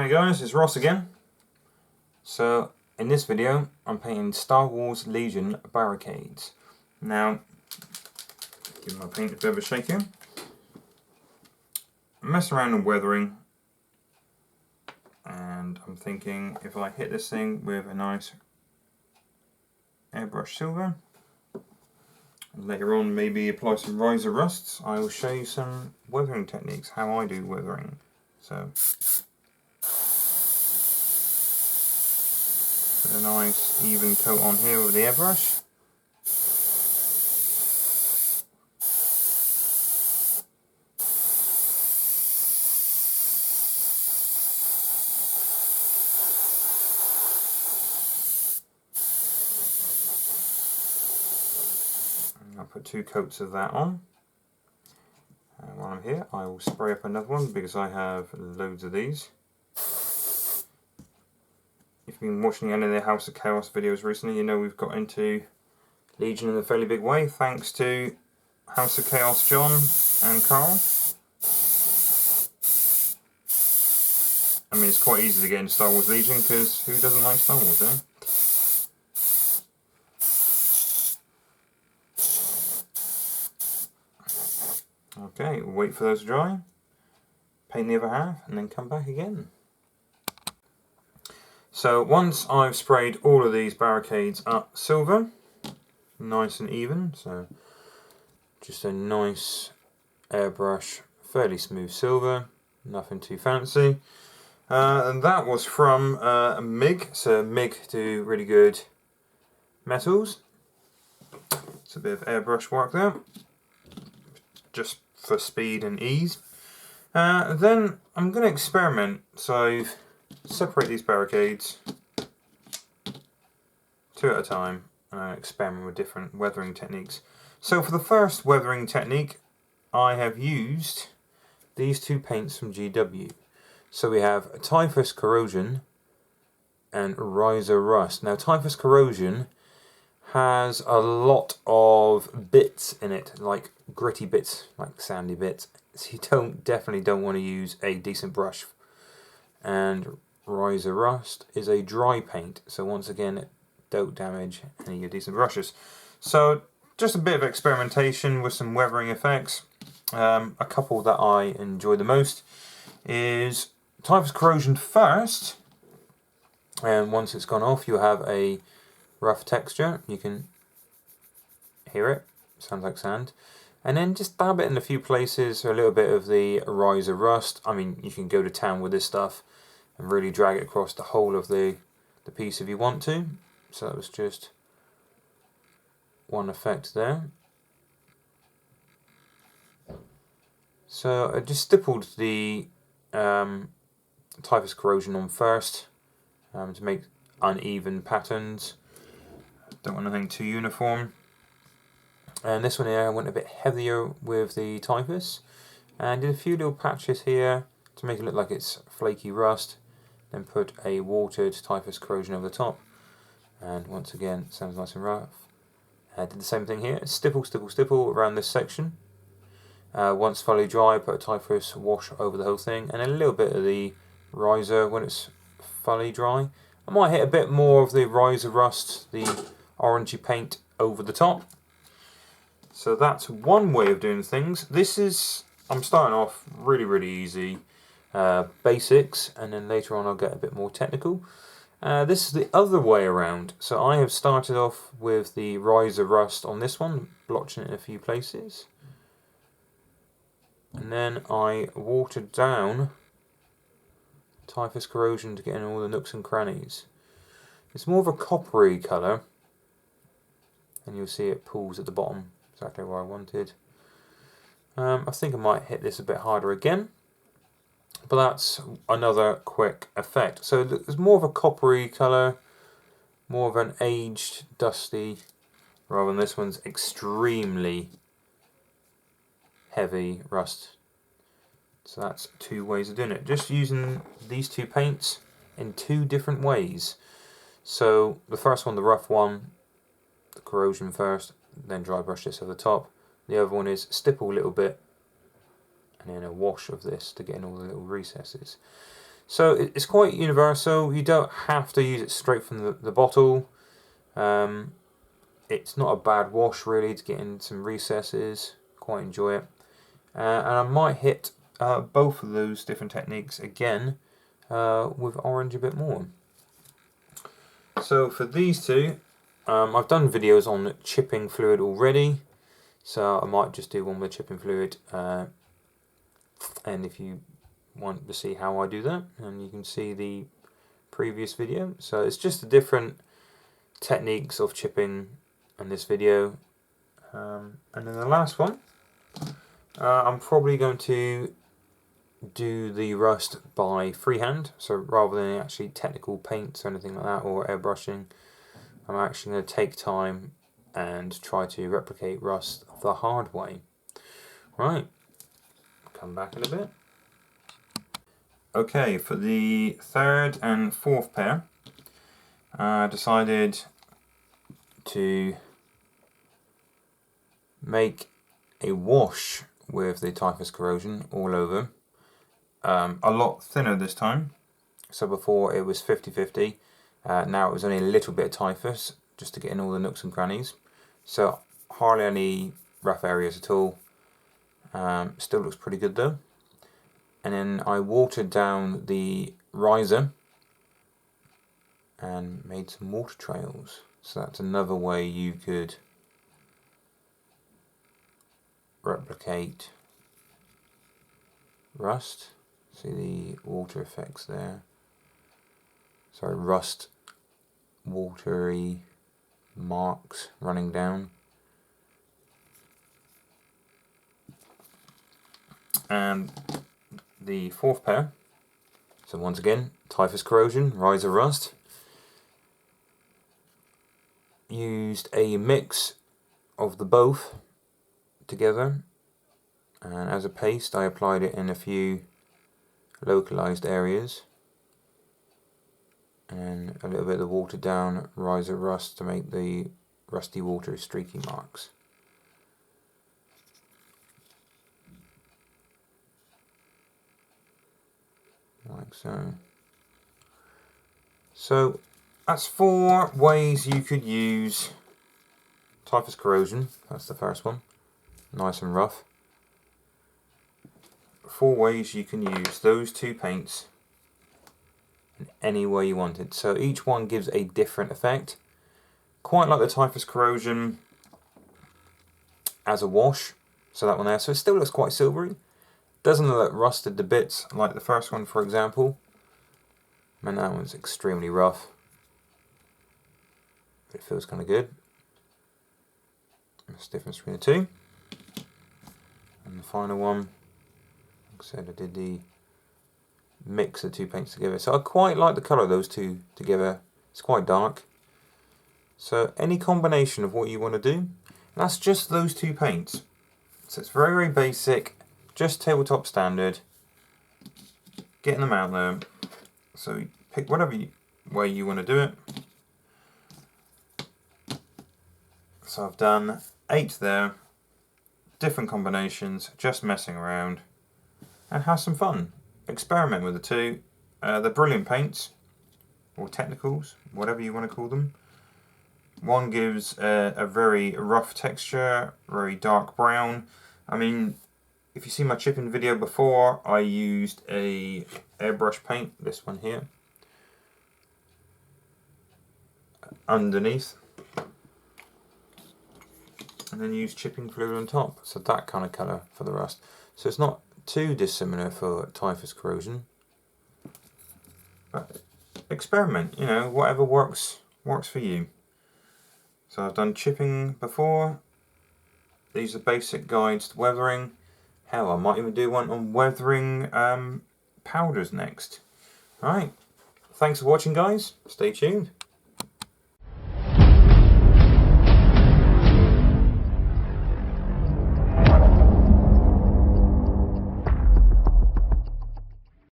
Hi guys, it's Ross again. So in this video I'm painting Star Wars Legion Barricades. Now, give my paint a bit of a shake here. I mess around with weathering and I'm thinking if I hit this thing with a nice airbrush silver and later on maybe apply some Ryza rusts, I will show you some weathering techniques, how I do weathering. So put a nice even coat on here with the airbrush. I'll put 2 coats of that on. And while I'm here, I will spray up another one because I have loads of these. If you've been watching any of the House of Chaos videos recently, you know we've got into Legion in a fairly big way, thanks to House of Chaos John and Carl. I mean, it's quite easy to get into Star Wars Legion because who doesn't like Star Wars, eh? Okay, we'll wait for those to dry, paint the other half, and then come back again. So once I've sprayed all of these barricades up silver, nice and even, so just a nice airbrush, fairly smooth silver, nothing too fancy. And that was from MIG, so MIG do really good metals. It's a bit of airbrush work there, just for speed and ease. Then I'm going to experiment, so separate these barricades 2 at a time and experiment with different weathering techniques. So for the first weathering technique I have used these 2 paints from GW. So we have Typhus Corrosion and Ryza Rust. Now Typhus Corrosion has a lot of bits in it, like gritty bits, like sandy bits, so you definitely don't want to use a decent brush. And Ryza Rust is a dry paint, so once again it don't damage any of your decent brushes. So just a bit of experimentation with some weathering effects. A couple that I enjoy the most is Typhus Corrosion first, and once it's gone off you have a rough texture, you can hear it, sounds like sand. And then just dab it in a few places, a little bit of the Ryza Rust. I mean, you can go to town with this stuff and really drag it across the whole of the piece if you want to. So that was just one effect there. So I just stippled the Typhus Corrosion on first to make uneven patterns. Don't want anything too uniform. And this one here I went a bit heavier with the Typhus and did a few little patches here to make it look like it's flaky rust, then put a watered Typhus Corrosion over the top, and once again sounds nice and rough. I did the same thing here, stipple, stipple, stipple around this section. Once fully dry, put a Typhus wash over the whole thing, and a little bit of the Ryza when it's fully dry. I might hit a bit more of the Ryza Rust, the orangey paint, over the top. So that's one way of doing things. This is, I'm starting off really easy, basics, and then later on I'll get a bit more technical. This is the other way around. So I have started off with the Ryza Rust on this one, blotching it in a few places. And then I watered down Typhus Corrosion to get in all the nooks and crannies. It's more of a coppery colour, and you'll see it pools at the bottom, exactly where I wanted. I think I might hit this a bit harder again, but that's another quick effect. So there's more of a coppery colour, more of an aged, dusty, rather than this one's extremely heavy rust. So that's 2 ways of doing it. Just using these 2 paints in 2 different ways. So the first one, the rough one, the corrosion first, then dry brush this over the top. The other one is stipple a little bit and then a wash of this to get in all the little recesses. So it's quite universal. You don't have to use it straight from the bottle. It's not a bad wash really to get in some recesses. Quite enjoy it. And I might hit both of those different techniques again with orange a bit more. So for these two, I've done videos on chipping fluid already. So I might just do one with chipping fluid. And if you want to see how I do that, and you can see the previous video. So it's just the different techniques of chipping in this video. And then the last one, I'm probably going to do the rust by freehand. So rather than actually technical paints or anything like that, or airbrushing, I'm actually going to take time and try to replicate rust the hard way. Right, come back in a bit. Okay, for the third and fourth pair, I decided to make a wash with the Typhus Corrosion all over. A lot thinner this time. So before it was 50-50, now it was only a little bit of Typhus just to get in all the nooks and crannies. So hardly any rough areas at all. Still looks pretty good though. And then I watered down the Ryza and made some water trails. So that's another way you could replicate rust. See the water effects there. Sorry, rust, watery marks running down. And the fourth pair, so once again, Typhus Corrosion, Ryza Rust. Used a mix of the both together, and as a paste I applied it in a few localized areas, and a little bit of the watered down Ryza Rust to make the rusty water streaky marks. Like so. So that's 4 ways you could use Typhus Corrosion. That's the first one. Nice and rough. 4 ways you can use those two paints in any way you wanted. So each one gives a different effect. Quite like the Typhus Corrosion as a wash. So that one there. So it still looks quite silvery. Doesn't look rusted to bits like the first one, for example. Man, that one's extremely rough. But it feels kind of good. That's the difference between the two. And the final one, like I said, I did the mix of 2 paints together. So I quite like the colour of those two together. It's quite dark. So any combination of what you want to do. And that's just those 2 paints. So it's very, very basic. Just tabletop standard, getting them out there. So you pick whatever way you want to do it. So I've done 8 there, different combinations, just messing around, and have some fun. Experiment with the two. They're brilliant paints, or technicals, whatever you want to call them. One gives a very rough texture, very dark brown. I mean, if you see my chipping video before, I used a airbrush paint, this one here, underneath, and then use chipping fluid on top. So that kind of colour for the rust. So it's not too dissimilar for Typhus Corrosion. But experiment, you know, whatever works for you. So I've done chipping before. These are basic guides to weathering. Hell, I might even do one on weathering powders next. Alright, thanks for watching guys, stay tuned.